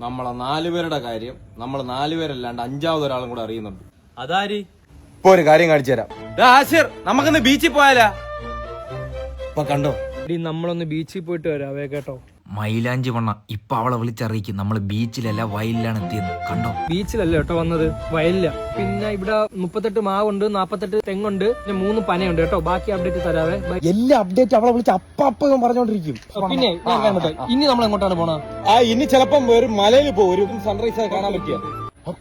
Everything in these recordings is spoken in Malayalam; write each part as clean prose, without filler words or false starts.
നമ്മളെ 4 പേരുടെ കാര്യം നമ്മൾ 4 പേരല്ലാണ്ട് 5ാമത് ഒരാളും കൂടെ അറിയുന്നുണ്ട്. അതാര്? ഇപ്പൊ ഒരു കാര്യം കാണിച്ചു തരാം. ആശിർ, നമുക്കിന്ന് ബീച്ചിൽ പോയാലാ? ഇപ്പൊ കണ്ടോ, നമ്മളൊന്ന് ബീച്ചിൽ പോയിട്ട് വരാവേ കേട്ടോ. മൈലാഞ്ചി വണ്ണ ഇപ്പൊ അവളെ വിളിച്ചറിയിക്കും നമ്മൾ ബീച്ചിലല്ല വയലിലാണ് എത്തിയത്. കണ്ടോ? ബീച്ചിലല്ല കേട്ടോ വന്നത്, വയലില്ല. പിന്നെ ഇവിടെ 38 മാവുണ്ട്, 48 തെങ്ങുണ്ട്, പിന്നെ 3 പനയുണ്ട് കേട്ടോ. ബാക്കി അപ്ഡേറ്റ് തരാവേ. എല്ലാ അപ്ഡേറ്റ് അവളെ വിളിച്ച് അപ്പ പറഞ്ഞോണ്ടിരിക്കും. പിന്നെ ഇനി നമ്മൾ എങ്ങോട്ടാണ് പോണത്? ഇനി ചിലപ്പം ഒരു മലയിൽ പോകും, ഒരു സൺറൈസ് കാണാൻ പറ്റിയ.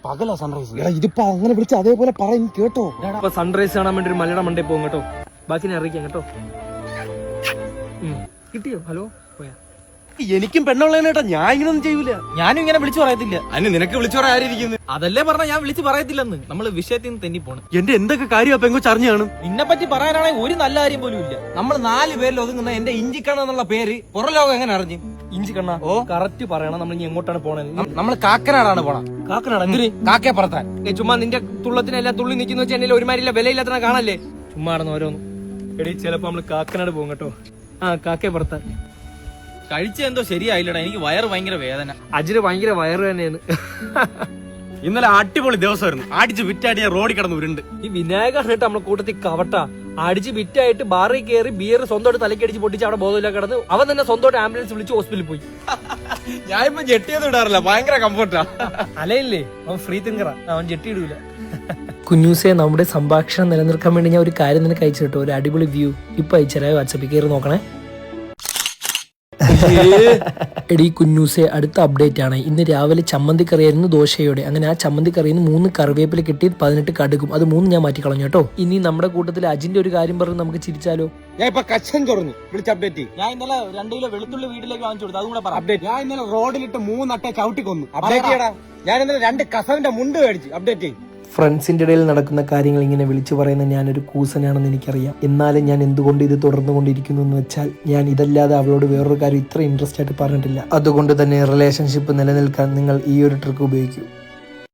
പകലാ സൺറൈസ്. എടാ ഇതിപ്പോ അങ്ങനെ വിളിച്ച് അതേപോലെ പറയും കേട്ടോ. ഇപ്പൊ സൺറൈസ് കാണാൻ വേണ്ടി ഒരു മലയുടെ മണ്ടേ പോകും കേട്ടോ. ബാക്കി ഞാൻ അറിയിക്കാം കേട്ടോ. കിട്ടിയോ? ഹലോ, പോയാ? എനിക്കും പെണ്ണുള്ളതിനേട്ടാ, ഞാൻ ഇങ്ങനൊന്നും ചെയ്യൂല. ഞാനും ഇങ്ങനെ വിളിച്ചു പറയത്തില്ല. അതിന് നിനക്ക് വിളിച്ചു പറയാൻ ആരിയിരിക്കുന്നു? അതല്ലേ പറഞ്ഞ ഞാൻ വിളിച്ചു പറയത്തില്ലെന്ന്. നമ്മള് വിഷയത്തിൽ നിന്ന് തെന്നി പോണ്. എന്റെ എന്തൊക്കെ കാര്യം പെങ്കൊച്ച് അറിഞ്ഞു കാണും. നിന്നെ പറ്റി പറയാനാണെങ്കിൽ ഒരു നല്ല കാര്യം പോലും ഇല്ല. നമ്മൾ 4 പേരിൽ ഒതുങ്ങുന്ന എന്റെ ഇഞ്ചിക്കണ്ണ എന്നുള്ള പേര് പുറം ലോകം എങ്ങനെ അറിഞ്ഞു? ഇഞ്ചി കണ്ണ, ഓ കറക്റ്റ് പറയണം. നമ്മൾ ഇനി എങ്ങോട്ടാണ് പോണത്? നമ്മൾ കാക്കനാടാണ് പോണം. കാക്കനാട് എന്തിന്? കാക്കയെ പറത്താൻ. ചുമ്മാ നിന്റെ തുള്ളത്തിനെല്ലാം തുള്ളി നിൽക്കുന്ന വെച്ചാൽ എന്നെ ഒരുമാരില്ല വിലയില്ലാത്ത കാണല്ലേ. ചുമ്മാ നടന്ന് ഓരോന്നും. എടീ ചിലപ്പോ നമ്മള് കാക്കനാട് പോകും കേട്ടോ. കാക്കയെ പറത്താൻ. കഴിച്ച എന്തോ ശരിയായില്ലടാ, എനിക്ക് വയറ് ഭയങ്കര വേദന. അജിന് ഭയങ്കര വയറ് തന്നെയാണ്. ഇന്നലെ അടിപൊളി ദിവസമായിരുന്നു. അടിച്ച് വിറ്റാടി റോഡിൽ കിടന്ന് ഉരുണ്ട്. ഈ വിനായക നമ്മളെ കൂട്ടത്തിൽ കവട്ട അടിച്ച് വിറ്റായിട്ട് ബാറിൽ കയറി ബിയർ സ്വന്തമായിട്ട് തലക്കടിച്ച് പൊട്ടിച്ച് അവിടെ ബോധമില്ല കിടന്ന് അവൻ തന്നെ സ്വന്തമായിട്ട് ആംബുലൻസ് വിളിച്ച് ഹോസ്പിറ്റലിൽ പോയി. ഞാൻ ഇപ്പൊ ജെട്ടിയൊന്നും ഇടാറില്ല, ഭയങ്കര കംഫർട്ടാ. അലയില്ലേ, അവൻ ഫ്രീ തിങ്കറാ, അവൻ ജെട്ടി ഇടൂല. കുഞ്ഞൂസെ, നമ്മുടെ സംഭാഷണം നിലനിർത്താൻ വേണ്ടി ഞാൻ ഒരു കാര്യം നിനക്ക് അയച്ചു കേട്ടോ. ഒരു അടിപൊളി വ്യൂ ഇപ്പൊ അയച്ചരാ, വാട്സാപ്പിൽ കയറി നോക്കണേ. എടി കുഞ്ഞൂസെ, അടുത്ത അപ്ഡേറ്റ് ആണ്. ഇന്ന് രാവിലെ ചമ്മന്തി കറിയായിരുന്നു ദോശയോടെ. അങ്ങനെ ആ ചമ്മന്തി കറിയിൽ നിന്ന് 3 കറിവേപ്പില കിട്ടി, 18 കടുകും. അത് 3 ഞാൻ മാറ്റി കളഞ്ഞു കേട്ടോ. ഇനി നമ്മുടെ കൂട്ടത്തിൽ അജിന്റെ ഒരു കാര്യം പറഞ്ഞ് നമുക്ക് ചിരിച്ചാലോ? ഞാൻ ഇപ്പൊ കച്ചൻ ചൊറഞ്ഞു വിളിച്ച് അപ്ഡേറ്റ്. ഞാൻ ഇന്നലെ 2 കിലോ വെളുത്തുള്ളി വീട്ടിലേക്ക് വാങ്ങിച്ചു കൊടുത്തു, അതും കൂടെ പറ. അപ്ഡേറ്റ്. ഞാൻ ഇന്നലെ റോഡിലിട്ട് 3 അട്ട ചവിട്ടി കൊന്നു. അപ്ഡേറ്റ് ചെയ്യടാ. ഞാൻ ഇന്നലെ 2 കസവിന്റെ മുണ്ട് മേടിച്ചു. അപ്ഡേറ്റ് ചെയ്യും. ഫ്രണ്ട്സിന്റെ ഇടയിൽ നടക്കുന്ന കാര്യങ്ങൾ ഇങ്ങനെ വിളിച്ചു പറയുന്ന ഞാനൊരു കൂസനാണെന്ന് എനിക്കറിയാം. എന്നാലും ഞാൻ എന്തുകൊണ്ട് ഇത് തുടർന്നുകൊണ്ടിരിക്കുന്നു എന്ന് വെച്ചാൽ, ഞാൻ ഇതല്ലാതെ അവളോട് വേറൊരു കാര്യം ഇത്ര ഇൻട്രസ്റ്റ് ആയിട്ട് പറഞ്ഞിട്ടില്ല. അതുകൊണ്ട് തന്നെ റിലേഷൻഷിപ്പ് നിലനിൽക്കാൻ നിങ്ങൾ ഈ ഒരു ട്രിക്ക് ഉപയോഗിക്കൂ.